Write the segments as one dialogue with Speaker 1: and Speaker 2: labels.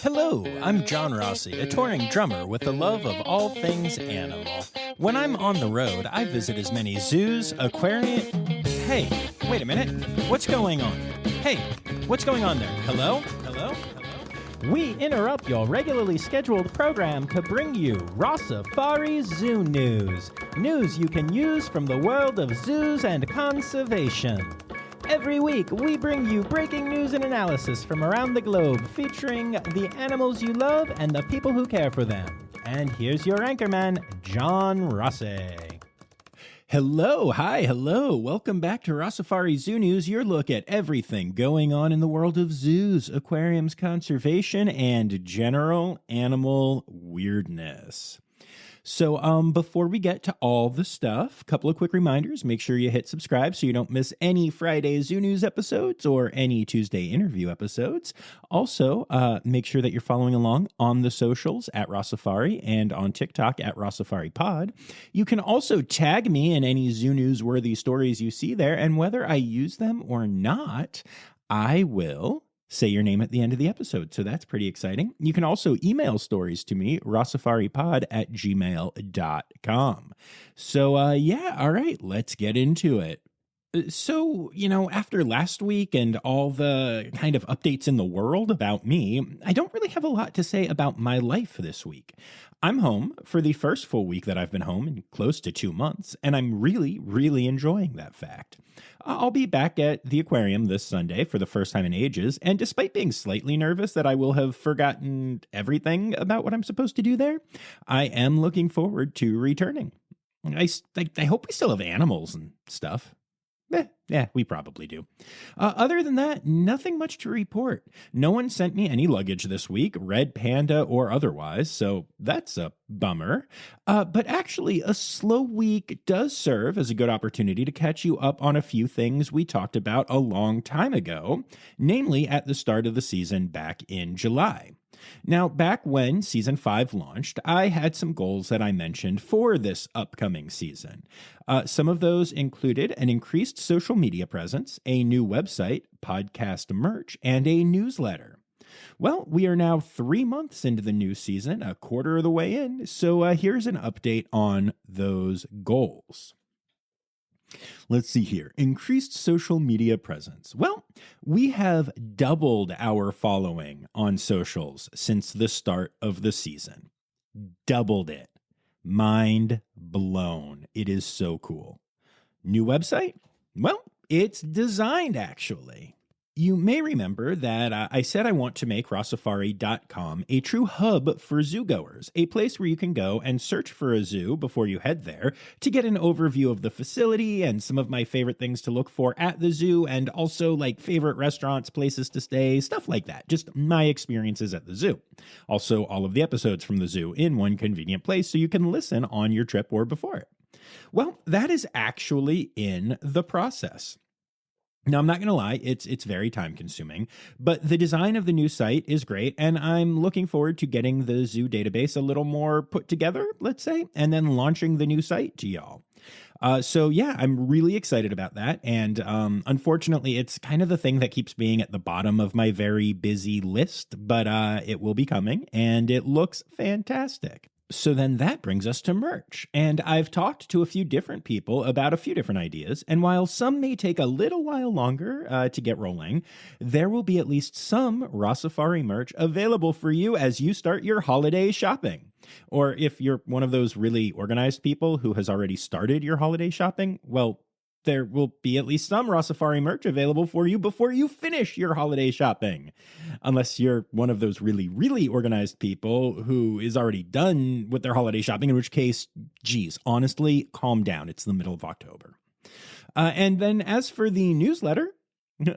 Speaker 1: Hello, I'm John Rossi, a touring drummer with a love of all things animal. When I'm on the road, I visit as many zoos, aquariums. Hey, wait a minute. What's going on? Hey, what's going on there? Hello? Hello? Hello? We interrupt your regularly scheduled program to bring you Rossifari Zoo news. News you can use from the world of zoos and conservation. Every week, we bring you breaking news and analysis from around the globe, featuring the animals you love and the people who care for them. And here's your anchorman, John Rossi. Hello, hi, hello. Welcome back to Rossifari Zoo News, your look at everything going on in the world of zoos, aquariums, conservation, and general animal weirdness. So before we get to all the stuff, a couple of quick reminders. Make sure you hit subscribe so you don't miss any Friday Zoo News episodes or any Tuesday interview episodes. Also, make sure that you're following along on the socials at Rossifari and on TikTok at Rossifari Pod. You can also tag me in any Zoo News worthy stories you see there, and whether I use them or not, I will say your name at the end of the episode, so that's pretty exciting. You can also email stories to me, rossifaripod@gmail.com. So, all right, let's get into it. So, after last week and all the kind of updates in the world about me, I don't really have a lot to say about my life this week. I'm home for the first full week that I've been home in close to 2 months, and I'm really, really enjoying that fact. I'll be back at the aquarium this Sunday for the first time in ages, and despite being slightly nervous that I will have forgotten everything about what I'm supposed to do there, I am looking forward to returning. I hope we still have animals and stuff. Yeah, we probably do. Other than that, nothing much to report. No one sent me any luggage this week, red panda or otherwise, so that's a bummer. But actually, a slow week does serve as a good opportunity to catch you up on a few things we talked about a long time ago, namely at the start of the season back in July. Now, back when Season 5 launched, I had some goals that I mentioned for this upcoming season. Some of those included an increased social media presence, a new website, podcast merch, and a newsletter. Well, we are now 3 months into the new season, a quarter of the way in, so here's an update on those goals. Let's see here. Increased social media presence. Well, we have doubled our following on socials since the start of the season. Doubled it. Mind blown. It is so cool. New website? Well, it's designed actually. You may remember that I said I want to make Rossifari.com a true hub for zoogoers, a place where you can go and search for a zoo before you head there to get an overview of the facility and some of my favorite things to look for at the zoo, and also like favorite restaurants, places to stay, stuff like that. Just my experiences at the zoo. Also, all of the episodes from the zoo in one convenient place so you can listen on your trip or before it. Well, that is actually in the process. Now, I'm not going to lie, it's very time consuming, but the design of the new site is great, and I'm looking forward to getting the zoo database a little more put together, let's say, and then launching the new site to y'all. So yeah, I'm really excited about that, and unfortunately, it's kind of the thing that keeps being at the bottom of my very busy list, but it will be coming, and it looks fantastic. So then that brings us to merch, and I've talked to a few different people about a few different ideas, and while some may take a little while longer to get rolling, there will be at least some Rossifari merch available for you as you start your holiday shopping. Or if you're one of those really organized people who has already started your holiday shopping, well, there will be at least some Rossifari merch available for you before you finish your holiday shopping. Unless you're one of those really, really organized people who is already done with their holiday shopping, in which case, geez, honestly, calm down. It's the middle of October. And then as for the newsletter,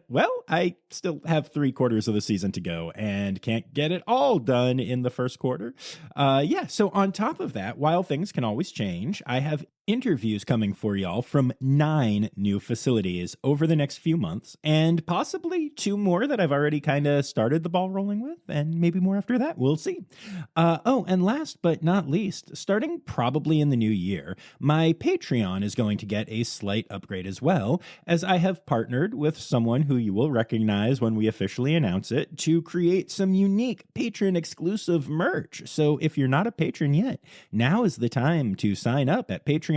Speaker 1: well, I still have 3/4 of the season to go and can't get it all done in the first quarter. So on top of that, while things can always change, I have Interviews coming for y'all from 9 new facilities over the next few months, and possibly 2 more that I've already kind of started the ball rolling with, and maybe more after that. We'll see. Oh, and last but not least, starting probably in the new year, my Patreon is going to get a slight upgrade as well, as I have partnered with someone who you will recognize when we officially announce it to create some unique patron exclusive merch. So if you're not a patron yet, now is the time to sign up at patreon.com/Rossifari.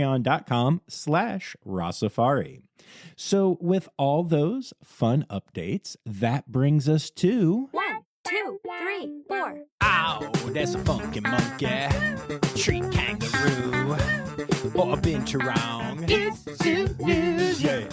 Speaker 1: So with all those fun updates, that brings us to
Speaker 2: 1, 2, 3, 4.
Speaker 1: Ow, that's a funky monkey, tree kangaroo, or a binturong. It's Zoo News, yeah.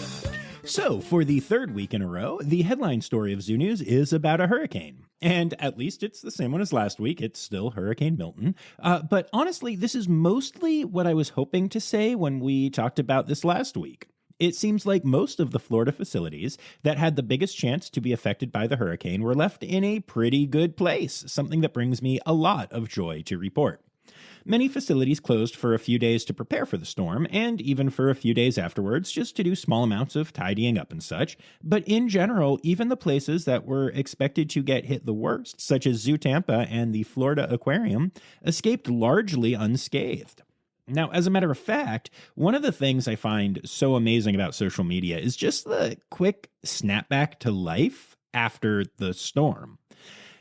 Speaker 1: So, for the third week in a row, the headline story of Zoo News is about a hurricane. And at least it's the same one as last week. It's still Hurricane Milton. But honestly, this is mostly what I was hoping to say when we talked about this last week. It seems like most of the Florida facilities that had the biggest chance to be affected by the hurricane were left in a pretty good place, something that brings me a lot of joy to report. Many facilities closed for a few days to prepare for the storm, and even for a few days afterwards, just to do small amounts of tidying up and such. But in general, even the places that were expected to get hit the worst, such as Zoo Tampa and the Florida Aquarium, escaped largely unscathed. Now, as a matter of fact, one of the things I find so amazing about social media is just the quick snapback to life after the storm.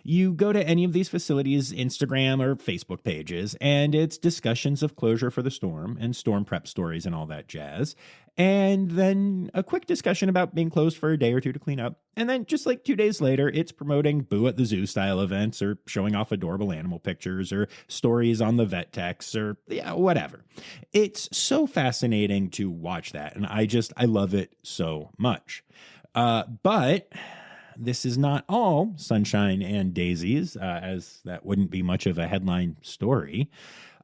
Speaker 1: You go to any of these facilities' Instagram or Facebook pages, and it's discussions of closure for the storm and storm prep stories and all that jazz. And then a quick discussion about being closed for a day or two to clean up. And then just like 2 days later, it's promoting Boo at the Zoo style events or showing off adorable animal pictures or stories on the vet techs or whatever. It's so fascinating to watch that. And I love it so much. But this is not all sunshine and daisies, as that wouldn't be much of a headline story.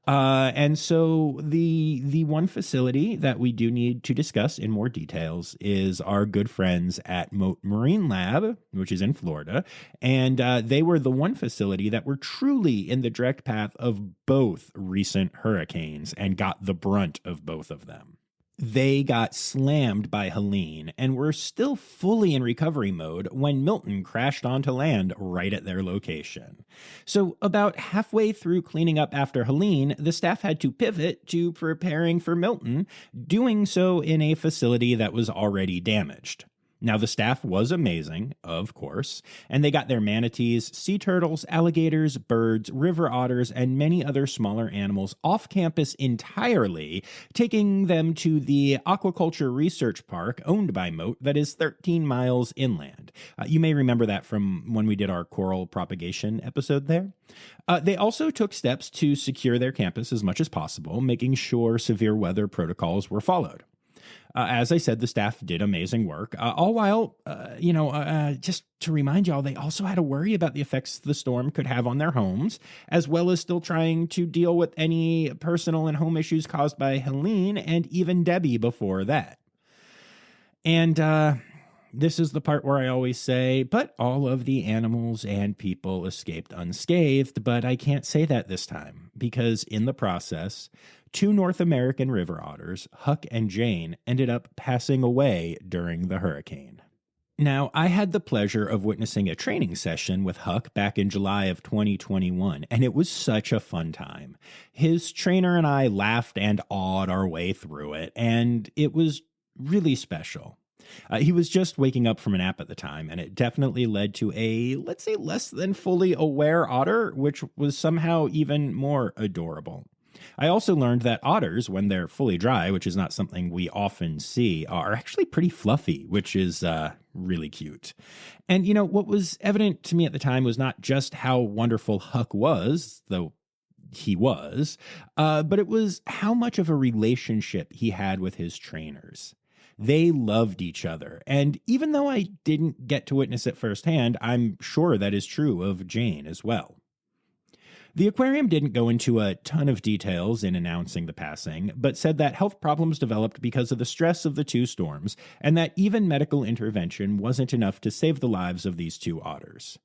Speaker 1: And so the one facility that we do need to discuss in more details is our good friends at Mote Marine Lab, which is in Florida. And they were the one facility that were truly in the direct path of both recent hurricanes and got the brunt of both of them. They got slammed by Helene and were still fully in recovery mode when Milton crashed onto land right at their location. So about halfway through cleaning up after Helene, the staff had to pivot to preparing for Milton, doing so in a facility that was already damaged. Now, the staff was amazing, of course, and they got their manatees, sea turtles, alligators, birds, river otters, and many other smaller animals off campus entirely, taking them to the Aquaculture Research Park owned by Mote that is 13 miles inland. You may remember that from when we did our coral propagation episode there. They also took steps to secure their campus as much as possible, making sure severe weather protocols were followed. As I said, the staff did amazing work, all while, just to remind y'all, they also had to worry about the effects the storm could have on their homes, as well as still trying to deal with any personal and home issues caused by Helene and even Debbie before that. And this is the part where I always say, but all of the animals and people escaped unscathed, but I can't say that this time, because in the process, 2 North American river otters, Huck and Jane, ended up passing away during the hurricane. Now, I had the pleasure of witnessing a training session with Huck back in July of 2021, and it was such a fun time. His trainer and I laughed and awed our way through it, and it was really special. He was just waking up from a nap at the time, and it definitely led to a, let's say, less than fully aware otter, which was somehow even more adorable. I also learned that otters, when they're fully dry, which is not something we often see, are actually pretty fluffy, which is really cute. And, what was evident to me at the time was not just how wonderful Huck was, though he was, but it was how much of a relationship he had with his trainers. They loved each other, and even though I didn't get to witness it firsthand, I'm sure that is true of Jane as well. The aquarium didn't go into a ton of details in announcing the passing, but said that health problems developed because of the stress of the 2 storms, and that even medical intervention wasn't enough to save the lives of these 2 otters.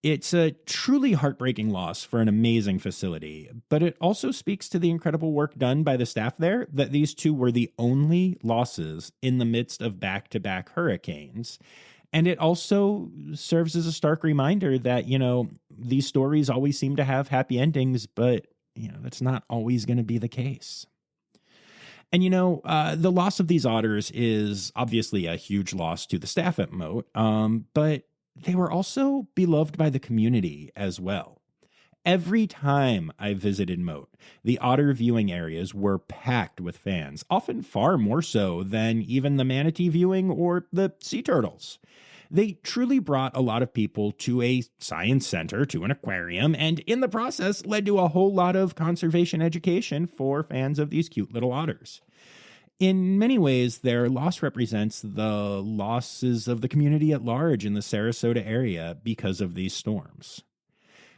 Speaker 1: It's a truly heartbreaking loss for an amazing facility, but it also speaks to the incredible work done by the staff there that these two were the only losses in the midst of back-to-back hurricanes. And it also serves as a stark reminder that, these stories always seem to have happy endings, but, that's not always going to be the case. And, the loss of these otters is obviously a huge loss to the staff at Mote, but they were also beloved by the community as well. Every time I visited Mote, the otter viewing areas were packed with fans, often far more so than even the manatee viewing or the sea turtles. They truly brought a lot of people to a science center, to an aquarium, and in the process led to a whole lot of conservation education for fans of these cute little otters. In many ways, their loss represents the losses of the community at large in the Sarasota area because of these storms.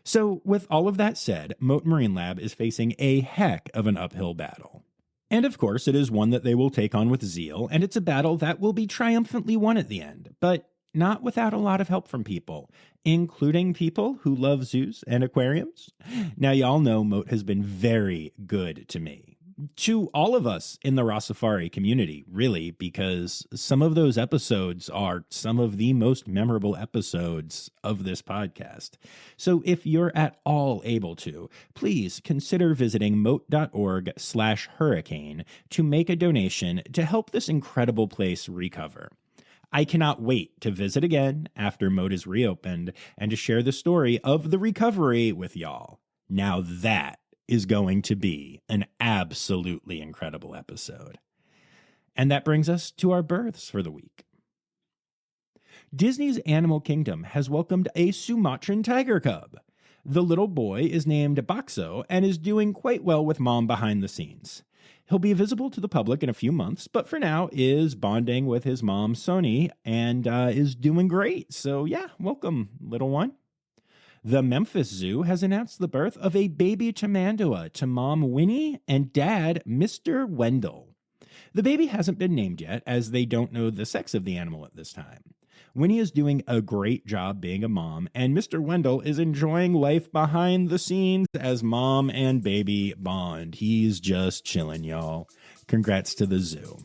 Speaker 1: So, with all of that said, Mote Marine Lab is facing a heck of an uphill battle. And of course, it is one that they will take on with zeal, and it's a battle that will be triumphantly won at the end, but not without a lot of help from people, including people who love zoos and aquariums. Now, y'all know Mote has been very good to me. To all of us in the Rossifari community, really, because some of those episodes are some of the most memorable episodes of this podcast. So if you're at all able to, please consider visiting mote.org/hurricane to make a donation to help this incredible place recover. I cannot wait to visit again after Mote is reopened and to share the story of the recovery with y'all. Now that is going to be an absolutely incredible episode. And that brings us to our births for the week. Disney's Animal Kingdom has welcomed a Sumatran tiger cub. The little boy is named Bakso and is doing quite well with mom behind the scenes. He'll be visible to the public in a few months, but for now is bonding with his mom, Sony, and is doing great. So yeah, welcome, little one. The Memphis Zoo has announced the birth of a baby tamandua to mom Winnie and dad Mr. Wendell. The baby hasn't been named yet, as they don't know the sex of the animal at this time. Winnie is doing a great job being a mom, and Mr. Wendell is enjoying life behind the scenes as mom and baby bond. He's just chilling, y'all. Congrats to the zoo.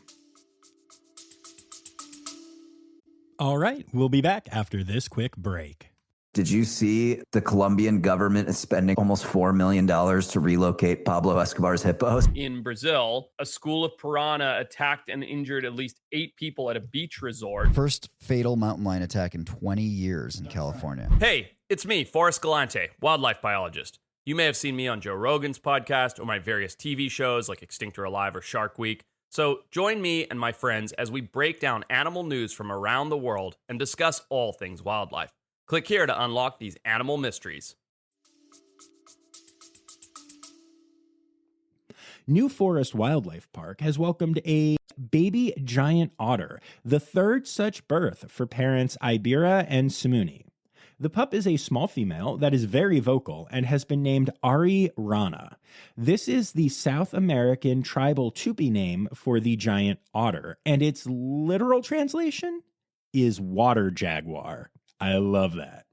Speaker 1: All right, we'll be back after this quick break.
Speaker 3: Did you see the Colombian government is spending almost $4 million to relocate Pablo Escobar's hippos?
Speaker 4: In Brazil, a school of piranha attacked and injured at least 8 people at a beach resort.
Speaker 5: First fatal mountain lion attack in 20 years in California.
Speaker 4: Hey, it's me, Forrest Galante, wildlife biologist. You may have seen me on Joe Rogan's podcast or my various TV shows like Extinct or Alive or Shark Week. So join me and my friends as we break down animal news from around the world and discuss all things wildlife. Click here to unlock these animal mysteries.
Speaker 1: New Forest Wildlife Park has welcomed a baby giant otter, the third such birth for parents Ibira and Simuni. The pup is a small female that is very vocal and has been named Ari Rana. This is the South American tribal Tupi name for the giant otter, and its literal translation is water jaguar. I love that.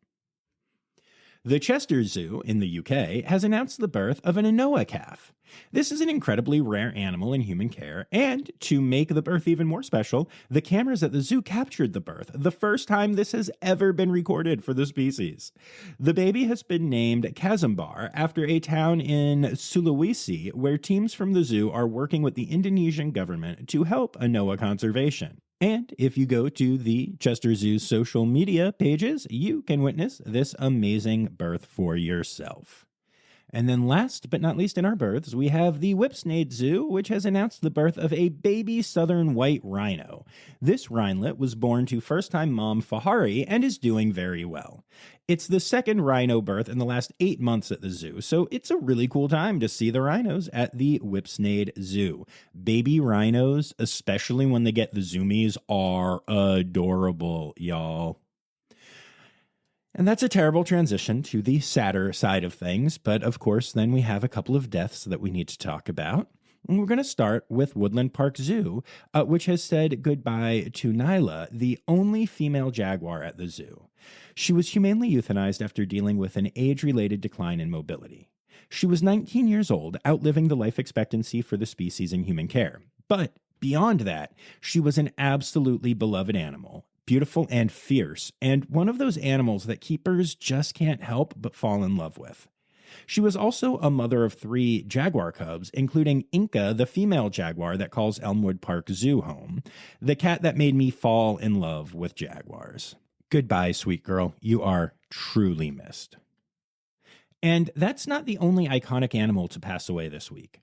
Speaker 1: The Chester Zoo in the UK has announced the birth of an anoa calf. This is an incredibly rare animal in human care, and to make the birth even more special, the cameras at the zoo captured the birth, the first time this has ever been recorded for the species. The baby has been named Kazumbar after a town in Sulawesi where teams from the zoo are working with the Indonesian government to help anoa conservation. And if you go to the Chester Zoo's social media pages, you can witness this amazing birth for yourself. And then last but not least in our births, we have the Whipsnade Zoo, which has announced the birth of a baby southern white rhino. This rhinelet was born to first-time mom Fahari and is doing very well. It's the second rhino birth in the last 8 months at the zoo, so it's a really cool time to see the rhinos at the Whipsnade Zoo. Baby rhinos, especially when they get the zoomies, are adorable, y'all. And that's a terrible transition to the sadder side of things, but of course then we have a couple of deaths that we need to talk about. And we're going to start with Woodland Park Zoo, which has said goodbye to Nyla, the only female jaguar at the zoo. She was humanely euthanized after dealing with an age-related decline in mobility. She was 19 years old, outliving the life expectancy for the species in human care. But beyond that, she was an absolutely beloved animal, beautiful and fierce, and one of those animals that keepers just can't help but fall in love with. She was also a mother of 3 jaguar cubs, including Inca, the female jaguar that calls Elmwood Park Zoo home, the cat that made me fall in love with jaguars. Goodbye, sweet girl. You are truly missed. And that's not the only iconic animal to pass away this week.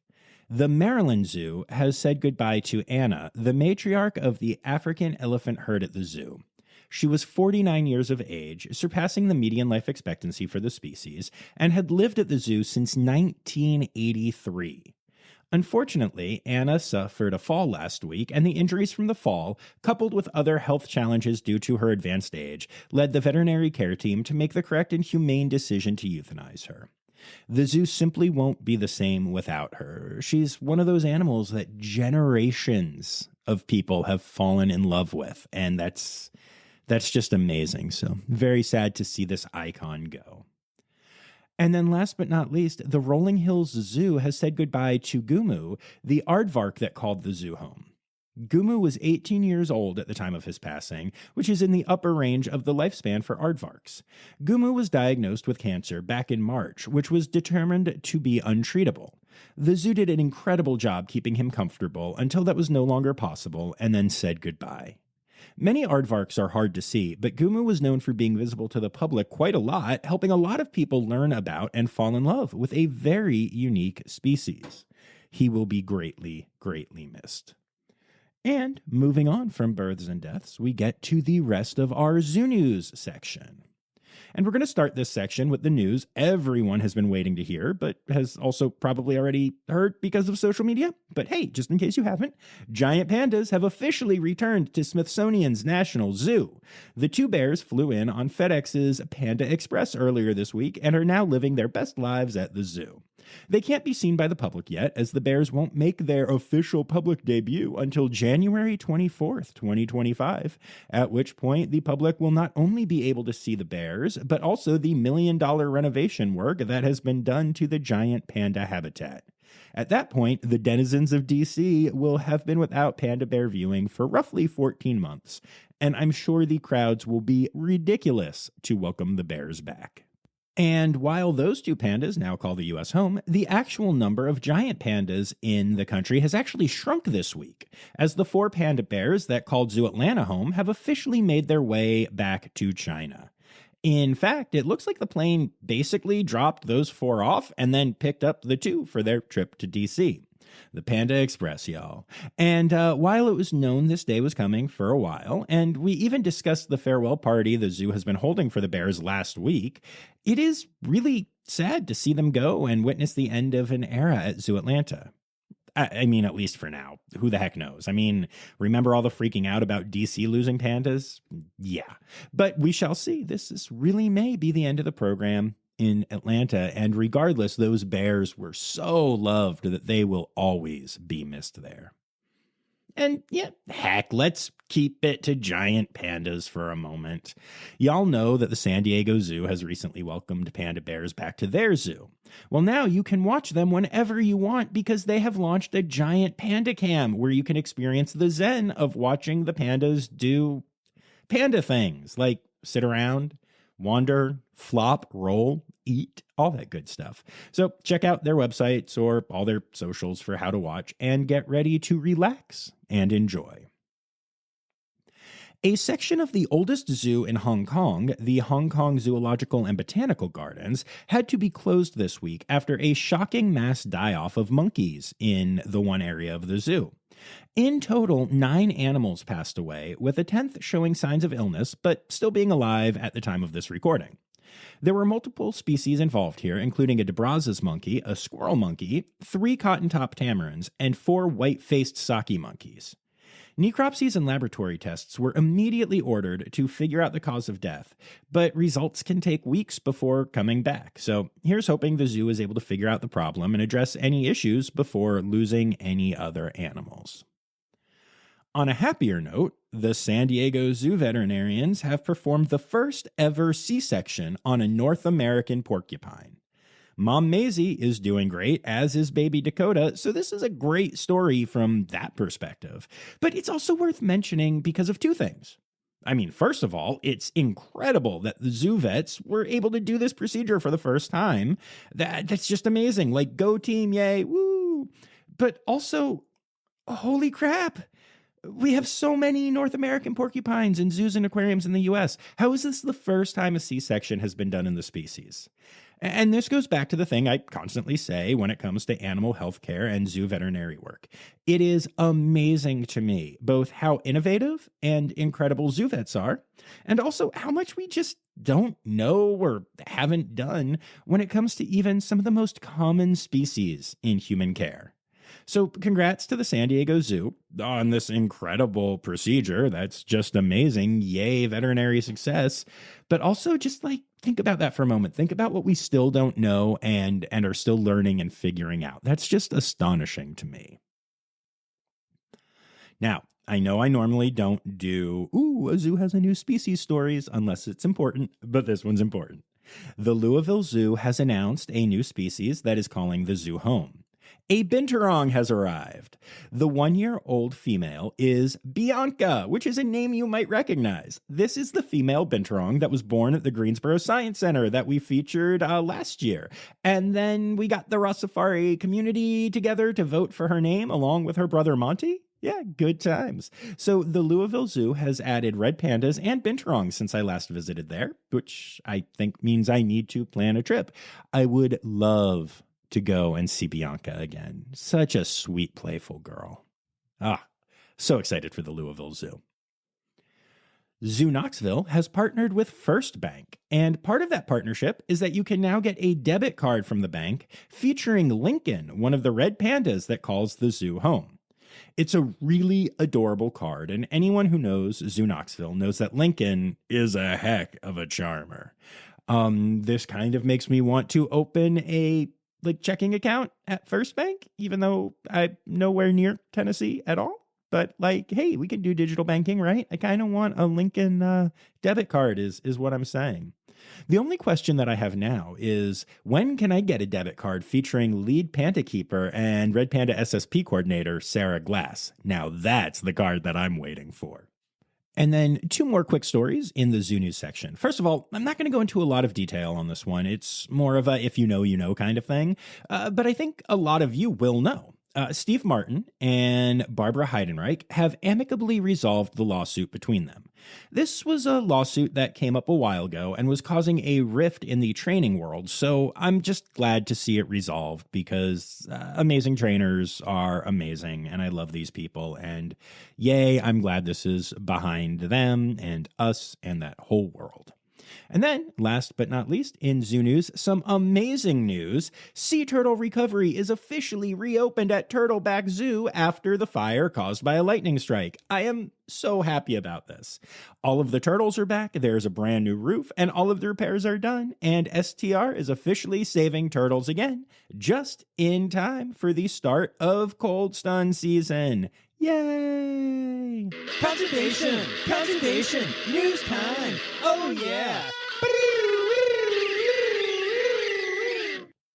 Speaker 1: The Maryland Zoo has said goodbye to Anna, the matriarch of the African elephant herd at the zoo. She was 49 years of age, surpassing the median life expectancy for the species, and had lived at the zoo since 1983. Unfortunately, Anna suffered a fall last week, and the injuries from the fall, coupled with other health challenges due to her advanced age, led the veterinary care team to make the correct and humane decision to euthanize her. The zoo simply won't be the same without her. She's one of those animals that generations of people have fallen in love with, and that's just amazing. So very sad to see this icon go. And then last but not least, the Rolling Hills Zoo has said goodbye to Gumu, the aardvark that called the zoo home. Gumu was 18 years old at the time of his passing, which is in the upper range of the lifespan for aardvarks. Gumu was diagnosed with cancer back in March, which was determined to be untreatable. The zoo did an incredible job keeping him comfortable until that was no longer possible, and then said goodbye. Many aardvarks are hard to see, but Gumu was known for being visible to the public quite a lot, helping a lot of people learn about and fall in love with a very unique species. He will be greatly, greatly missed. And moving on from births and deaths, we get to the rest of our Zoo News section. And we're going to start this section with the news everyone has been waiting to hear, but has also probably already heard because of social media. But hey, just in case you haven't, giant pandas have officially returned to Smithsonian's National Zoo. The 2 bears flew in on FedEx's Panda Express earlier this week and are now living their best lives at the zoo. They can't be seen by the public yet, as the bears won't make their official public debut until January 24th, 2025, at which point the public will not only be able to see the bears, but also the $1 million renovation work that has been done to the giant panda habitat. At that point, the denizens of DC will have been without panda bear viewing for roughly 14 months, and I'm sure the crowds will be ridiculous to welcome the bears back. And while those 2 pandas now call the U.S. home, the actual number of giant pandas in the country has actually shrunk this week, as the 4 panda bears that called Zoo Atlanta home have officially made their way back to China. In fact, it looks like the plane basically dropped those 4 off and then picked up the 2 for their trip to D.C. The Panda Express, y'all. And while it was known this day was coming for a while, and we even discussed the farewell party the zoo has been holding for the bears last week, it is really sad to see them go and witness the end of an era at Zoo Atlanta. I mean, at least for now. Who the heck knows? I mean, remember all the freaking out about DC losing pandas? Yeah. But we shall see. This really may be the end of the program in Atlanta, and regardless, those bears were so loved that they will always be missed there. And yeah, heck, let's keep it to giant pandas for a moment. Y'all know that the San Diego Zoo has recently welcomed panda bears back to their zoo. Well, now you can watch them whenever you want because they have launched a giant panda cam where you can experience the zen of watching the pandas do panda things like sit around, wander, flop, roll, eat, all that good stuff. So check out their websites or all their socials for how to watch and get ready to relax and enjoy. A section of the oldest zoo in Hong Kong, the Hong Kong Zoological and Botanical Gardens, had to be closed this week after a shocking mass die-off of monkeys in the one area of the zoo. In total, 9 animals passed away, with a 10th showing signs of illness, but still being alive at the time of this recording. There were multiple species involved here, including a DeBraz's monkey, a squirrel monkey, 3 cotton-top tamarins, and 4 white-faced saki monkeys. Necropsies and laboratory tests were immediately ordered to figure out the cause of death, but results can take weeks before coming back. So here's hoping the zoo is able to figure out the problem and address any issues before losing any other animals. On a happier note, the San Diego Zoo veterinarians have performed the first ever C-section on a North American porcupine. Mom Maisie is doing great, as is baby Dakota, so this is a great story from that perspective. But it's also worth mentioning because of two things. I mean, first of all, it's incredible that the zoo vets were able to do this procedure for the first time. That's just amazing. Like, go team, yay, woo! But also, holy crap! We have so many North American porcupines in zoos and aquariums in the US. How is this the first time a C-section has been done in the species? And this goes back to the thing I constantly say when it comes to animal health care and zoo veterinary work. It is amazing to me both how innovative and incredible zoo vets are, and also how much we just don't know or haven't done when it comes to even some of the most common species in human care. So congrats to the San Diego Zoo on this incredible procedure. That's just amazing. Yay, veterinary success. But also just think about that for a moment. Think about what we still don't know and are still learning and figuring out. That's just astonishing to me. Now, I know I normally don't do, a zoo has a new species stories unless it's important, but this one's important. The Louisville Zoo has announced a new species that is calling the zoo home. A binturong has arrived. The 1-year-old female is Bianca, which is a name you might recognize. This is the female binturong that was born at the Greensboro Science Center that we featured last year. And then we got the Rossifari community together to vote for her name along with her brother Monty. Yeah, good times. So the Louisville Zoo has added red pandas and binturongs since I last visited there, which I think means I need to plan a trip. I would love to go and see Bianca again. Such a sweet, playful girl. So excited for the Louisville Zoo. Zoo Knoxville has partnered with First Bank, and part of that partnership is that you can now get a debit card from the bank featuring Lincoln, one of the red pandas that calls the zoo home. It's a really adorable card, and anyone who knows Zoo Knoxville knows that Lincoln is a heck of a charmer. This kind of makes me want to open a checking account at First Bank, even though I'm nowhere near Tennessee at all. But hey, we can do digital banking, right? I kind of want a Lincoln debit card is what I'm saying. The only question that I have now is, when can I get a debit card featuring lead panda keeper and Red Panda SSP coordinator Sarah Glass? Now that's the card that I'm waiting for. And then 2 more quick stories in the Zoo News section. First of all, I'm not going to go into a lot of detail on this one. It's more of a if you know kind of thing. But I think a lot of you will know. Steve Martin and Barbara Heidenreich have amicably resolved the lawsuit between them. This was a lawsuit that came up a while ago and was causing a rift in the training world, so I'm just glad to see it resolved because amazing trainers are amazing, and I love these people, and yay, I'm glad this is behind them and us and that whole world. And then, last but not least, in Zoo News, some amazing news. Sea turtle recovery is officially reopened at Turtleback Zoo after the fire caused by a lightning strike. I am so happy about this. All of the turtles are back, there's a brand new roof, and all of the repairs are done, and STR is officially saving turtles again, just in time for the start of cold stun season. Yay! Conservation, news time. Oh yeah.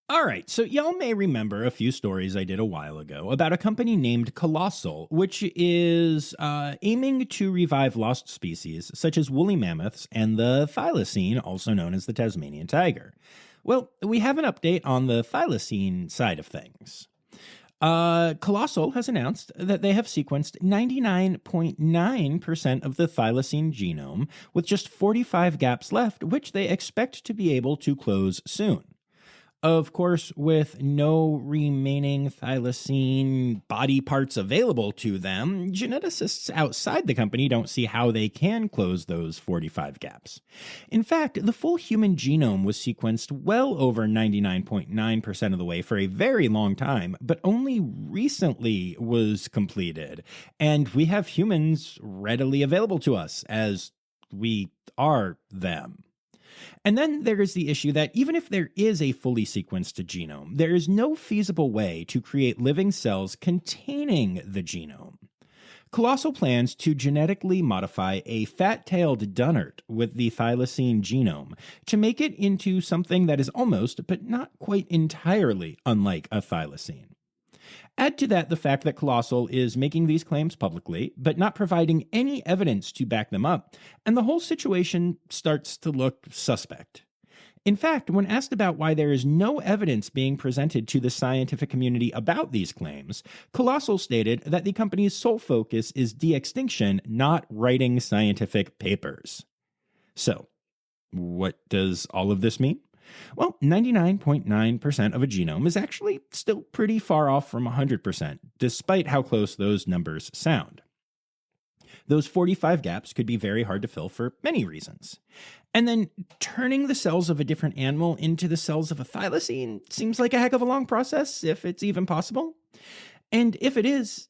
Speaker 1: All right, so y'all may remember a few stories I did a while ago about a company named Colossal, which is aiming to revive lost species such as woolly mammoths and the thylacine, also known as the Tasmanian tiger. Well, we have an update on the thylacine side of things. Colossal has announced that they have sequenced 99.9% of the thylacine genome, with just 45 gaps left, which they expect to be able to close soon. Of course, with no remaining thylacine body parts available to them, geneticists outside the company don't see how they can close those 45 gaps. In fact, the full human genome was sequenced well over 99.9% of the way for a very long time, but only recently was completed. And we have humans readily available to us as we are them. And then there is the issue that even if there is a fully sequenced genome, there is no feasible way to create living cells containing the genome. Colossal plans to genetically modify a fat-tailed dunnart with the thylacine genome to make it into something that is almost, but not quite entirely, unlike a thylacine. Add to that the fact that Colossal is making these claims publicly, but not providing any evidence to back them up, and the whole situation starts to look suspect. In fact, when asked about why there is no evidence being presented to the scientific community about these claims, Colossal stated that the company's sole focus is de-extinction, not writing scientific papers. So, what does all of this mean? Well, 99.9% of a genome is actually still pretty far off from 100%, despite how close those numbers sound. Those 45 gaps could be very hard to fill for many reasons. And then turning the cells of a different animal into the cells of a thylacine seems like a heck of a long process, if it's even possible. And if it is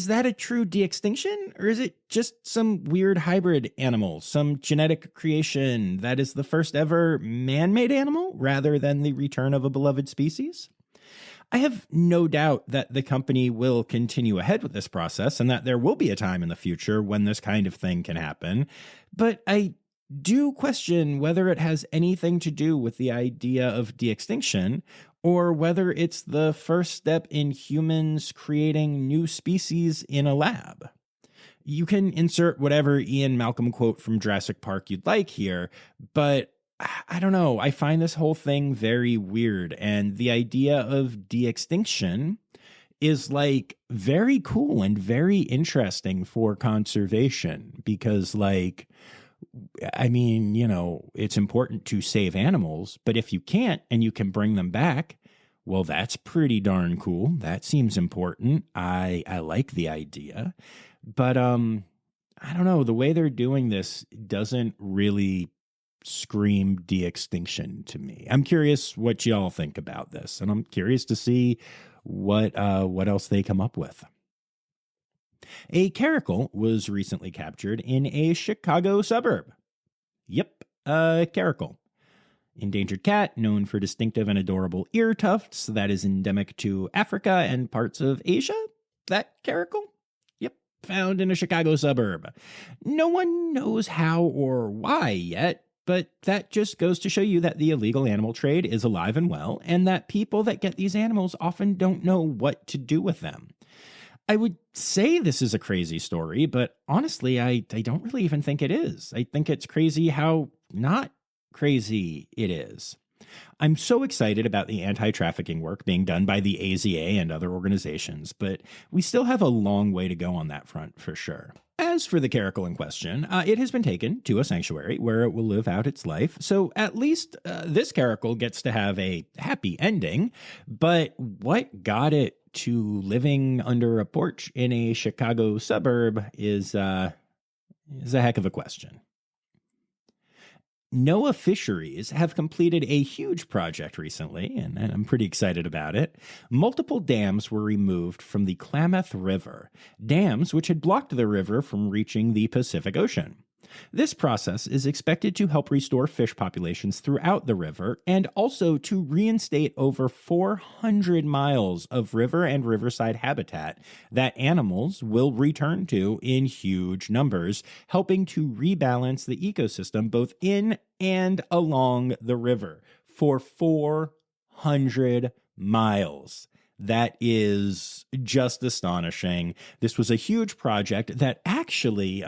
Speaker 1: that a true de-extinction? Or is it just some weird hybrid animal, some genetic creation that is the first ever man-made animal rather than the return of a beloved species? I have no doubt that the company will continue ahead with this process and that there will be a time in the future when this kind of thing can happen. But I do question whether it has anything to do with the idea of de-extinction or whether it's the first step in humans creating new species in a lab. You can insert whatever Ian Malcolm quote from Jurassic Park you'd like here, but I don't know. I find this whole thing very weird, and the idea of de-extinction is like very cool and very interesting for conservation because it's important to save animals, but if you can't and you can bring them back, well, that's pretty darn cool. That seems important. I like the idea, but I don't know. The way they're doing this doesn't really scream de-extinction to me. I'm curious what y'all think about this, and I'm curious to see what else they come up with. A caracal was recently captured in a Chicago suburb. Yep, a caracal. Endangered cat known for distinctive and adorable ear tufts that is endemic to Africa and parts of Asia. That caracal? Yep, found in a Chicago suburb. No one knows how or why yet, but that just goes to show you that the illegal animal trade is alive and well, and that people that get these animals often don't know what to do with them. I would say this is a crazy story, but honestly, I don't really even think it is. I think it's crazy how not crazy it is. I'm so excited about the anti-trafficking work being done by the AZA and other organizations, but we still have a long way to go on that front for sure. As for the caracal in question, it has been taken to a sanctuary where it will live out its life, so at least this caracal gets to have a happy ending, but what got it to living under a porch in a Chicago suburb is a heck of a question. NOAA Fisheries have completed a huge project recently, and I'm pretty excited about it. Multiple dams were removed from the Klamath River, dams which had blocked the river from reaching the Pacific Ocean. This process is expected to help restore fish populations throughout the river and also to reinstate over 400 miles of river and riverside habitat that animals will return to in huge numbers, helping to rebalance the ecosystem both in and along the river for 400 miles. That is just astonishing. This was a huge project that actually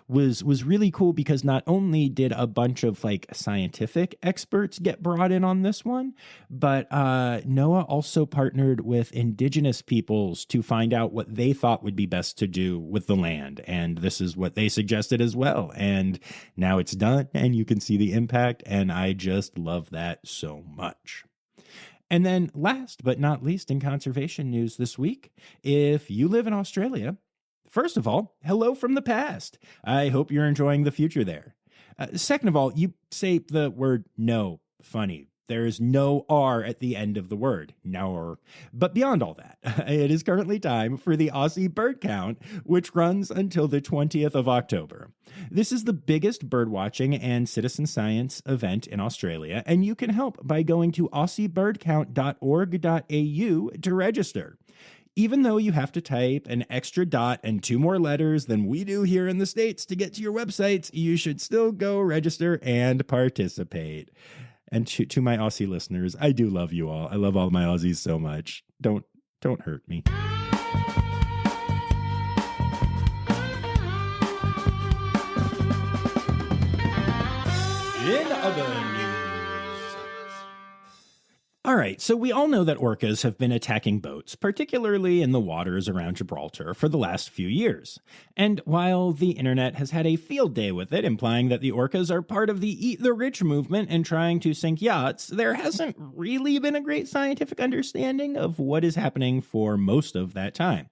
Speaker 1: was really cool because not only did a bunch of scientific experts get brought in on this one, but NOAA also partnered with indigenous peoples to find out what they thought would be best to do with the land. And this is what they suggested as well. And now it's done and you can see the impact. And I just love that so much. And then last but not least in conservation news this week, if you live in Australia, first of all, hello from the past. I hope you're enjoying the future there. Second of all, you say the word no funny. There is no R at the end of the word, no. But beyond all that, it is currently time for the Aussie bird count, which runs until the 20th of October. This is the biggest birdwatching and citizen science event in Australia, and you can help by going to aussiebirdcount.org.au to register. Even though you have to type an extra dot and 2 more letters than we do here in the States to get to your websites, you should still go register and participate. And to my Aussie listeners, I do love you all. I love all my Aussies so much. Don't hurt me. In other news. All right, so we all know that orcas have been attacking boats, particularly in the waters around Gibraltar, for the last few years. And while the internet has had a field day with it, implying that the orcas are part of the Eat the Rich movement and trying to sink yachts, there hasn't really been a great scientific understanding of what is happening for most of that time.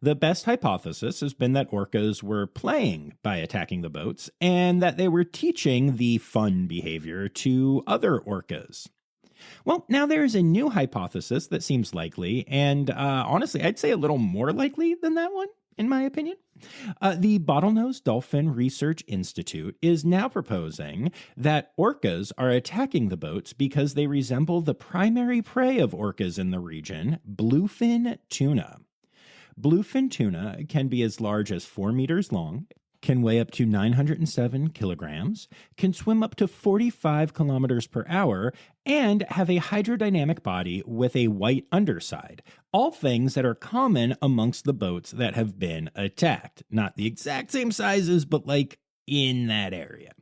Speaker 1: The best hypothesis has been that orcas were playing by attacking the boats, and that they were teaching the fun behavior to other orcas. Well, now there is a new hypothesis that seems likely, and honestly, I'd say a little more likely than that one, in my opinion. The Bottlenose Dolphin Research Institute is now proposing that orcas are attacking the boats because they resemble the primary prey of orcas in the region, bluefin tuna. Bluefin tuna can be as large as 4 meters long, can weigh up to 907 kilograms, can swim up to 45 kilometers per hour, and have a hydrodynamic body with a white underside. All things that are common amongst the boats that have been attacked. Not the exact same sizes, but like in that area.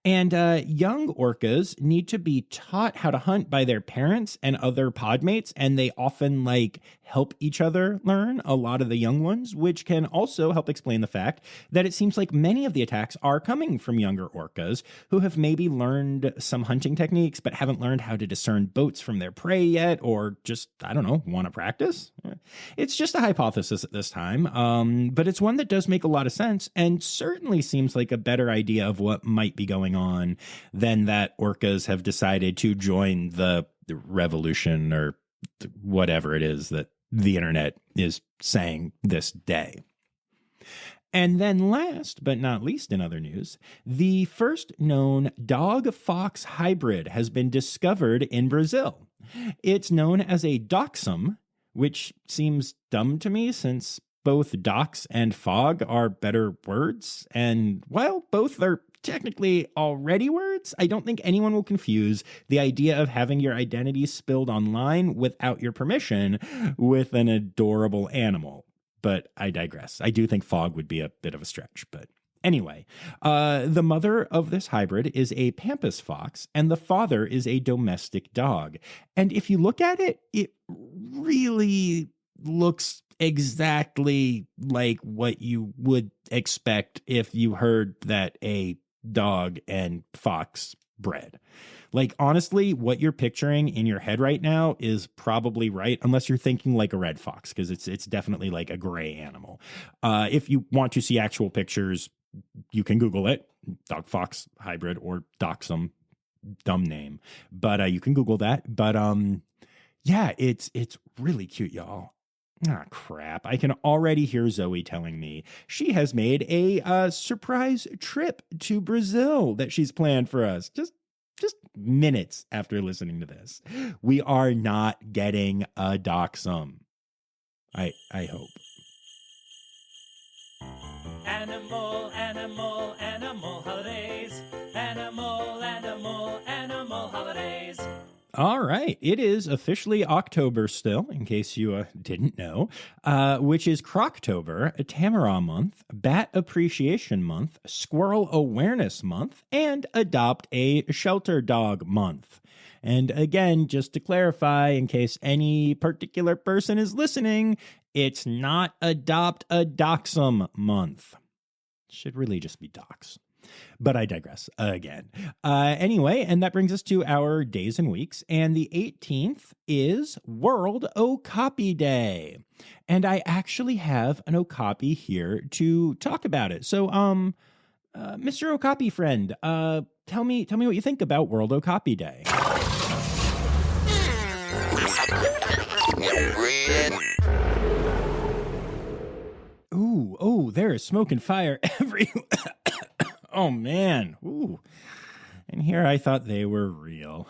Speaker 1: And young orcas need to be taught how to hunt by their parents and other podmates, and they often help each other learn, a lot of the young ones, which can also help explain the fact that it seems like many of the attacks are coming from younger orcas who have maybe learned some hunting techniques but haven't learned how to discern boats from their prey yet, or just, I don't know, want to practice. It's just a hypothesis at this time, but it's one that does make a lot of sense and certainly seems like a better idea of what might be going on than that orcas have decided to join the revolution or whatever it is that the internet is saying this day. And then last but not least in other news, the first known dog-fox hybrid has been discovered in Brazil. It's known as a dachshund, which seems dumb to me since both dox and fog are better words. And while both are technically already words, I don't think anyone will confuse the idea of having your identity spilled online without your permission with an adorable animal. But I digress. I do think fog would be a bit of a stretch, but anyway, the mother of this hybrid is a pampas fox, and the father is a domestic dog. And if you look at it, it really looks exactly like what you would expect if you heard that a dog and fox bred. Honestly, what you're picturing in your head right now is probably right, unless you're thinking like a red fox, because it's definitely like a gray animal. If you want to see actual pictures, you can Google it, dog fox hybrid or dachshund, dumb name, but you can Google that. But yeah, it's really cute, y'all. Ah, crap. I can already hear Zoe telling me she has made a surprise trip to Brazil that she's planned for us. Just minutes after listening to this. We are not getting a dachshund. I hope.
Speaker 6: Animal, animal, animal holidays. Animal, animal, animal holidays.
Speaker 1: All right. It is officially October still, in case you didn't know, which is Croctober, a Tamara month, Bat Appreciation Month, Squirrel Awareness Month, and Adopt a Shelter Dog Month. And again, just to clarify, in case any particular person is listening, it's not Adopt a Dachshund Month. It should really just be docs. But I digress again. Anyway, and that brings us to our days and weeks. And the 18th is World Okapi Day. And I actually have an Okapi here to talk about it. So, Mr. Okapi friend, tell me what you think about World Okapi Day. Ooh, there is smoke and fire everywhere. Oh, man. Ooh. And here I thought they were real.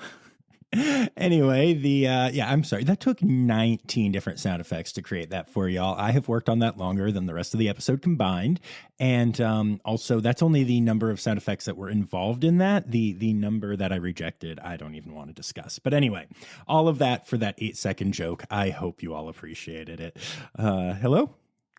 Speaker 1: Anyway, I'm sorry. That took 19 different sound effects to create that for y'all. I have worked on that longer than the rest of the episode combined. And also, that's only the number of sound effects that were involved in that. The number that I rejected, I don't even want to discuss. But anyway, all of that for that 8-second joke. I hope you all appreciated it. Hello?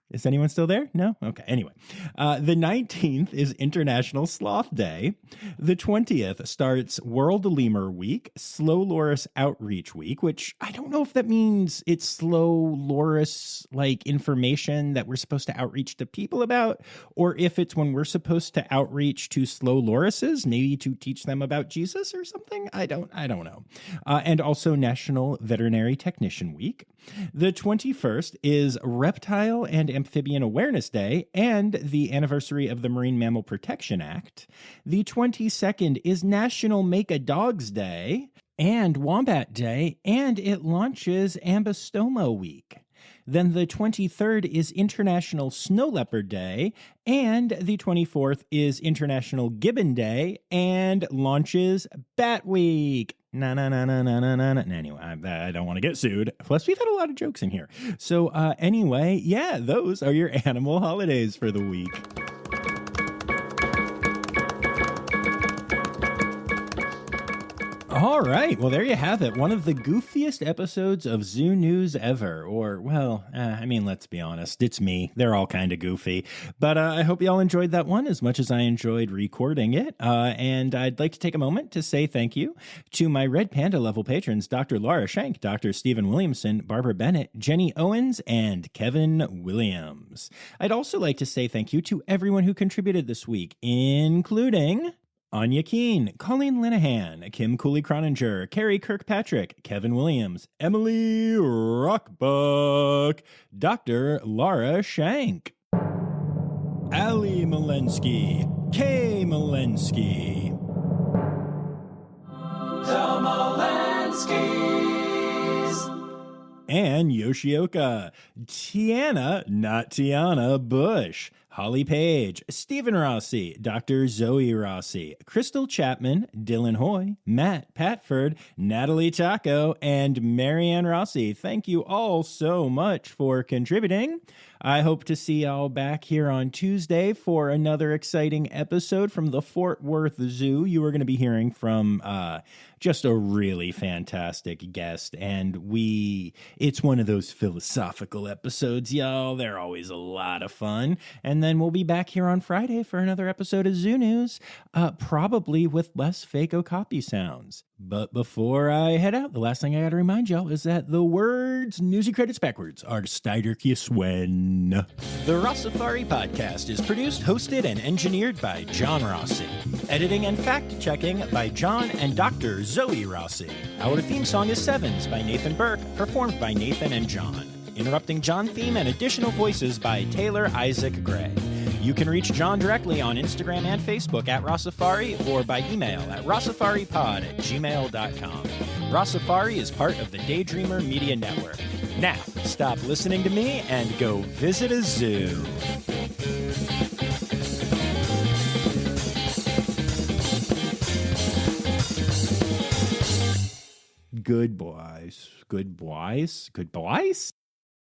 Speaker 1: Is anyone still there? No? Okay. Anyway, the 19th is International Sloth Day. The 20th starts World Lemur Week, Slow Loris Outreach Week, which I don't know if that means it's slow loris like information that we're supposed to outreach to people about, or if it's when we're supposed to outreach to slow lorises, maybe to teach them about Jesus or something. I don't know. And also National Veterinary Technician Week. The 21st is Reptile and Amphibian Awareness Day and the anniversary of the Marine Mammal Protection Act. The 22nd is National Make a Dogs Day and Wombat Day, and it launches Ambystoma Week. Then the 23rd is International Snow Leopard Day, and the 24th is International Gibbon Day, and launches Bat Week. Anyway, I don't want to get sued. Plus, we've had a lot of jokes in here. So anyway, yeah, those are your animal holidays for the week. All right. Well, there you have it. One of the goofiest episodes of Zoo News ever. Or, well, let's be honest. It's me. They're all kind of goofy. But I hope you all enjoyed that one as much as I enjoyed recording it. And I'd like to take a moment to say thank you to my Red Panda level patrons, Dr. Laura Schenk, Dr. Stephen Williamson, Barbara Bennett, Jenny Owens, and Kevin Williams. I'd also like to say thank you to everyone who contributed this week, including Anya Keene, Colleen Linehan, Kim Cooley-Croninger, Carrie Kirkpatrick, Kevin Williams, Emily Rockbuck, Dr. Laura Shank, Ali Malensky, Kay Malensky,
Speaker 6: The Malenskys.
Speaker 1: and Yoshioka, not Tiana Bush, Holly Page, Stephen Rossi, Dr. Zoe Rossi, Crystal Chapman, Dylan Hoy, Matt Patford, Natalie Taco, and Marianne Rossi. Thank you all so much for contributing. I hope to see y'all back here on Tuesday for another exciting episode from the Fort Worth Zoo. You are going to be hearing from just a really fantastic guest, and it's one of those philosophical episodes, y'all. They're always a lot of fun. And then we'll be back here on Friday for another episode of Zoo News, probably with less fake Okapi sounds. But before I head out, the last thing I got to remind y'all is that the words newsy credits backwards are Steiderkius when. The Rossifari podcast is produced, hosted, and engineered by John Rossi. Editing and fact-checking by John and Dr. Zoe Rossi. Our theme song is Sevens by Nathan Burke, performed by Nathan and John. Interrupting John theme and additional voices by Taylor Isaac Gray. You can reach John directly on Instagram and Facebook at Rossifari or by email at rossifaripod@gmail.com. Rossifari is part of the Daydreamer Media Network. Now, stop listening to me and go visit a zoo. Good boys.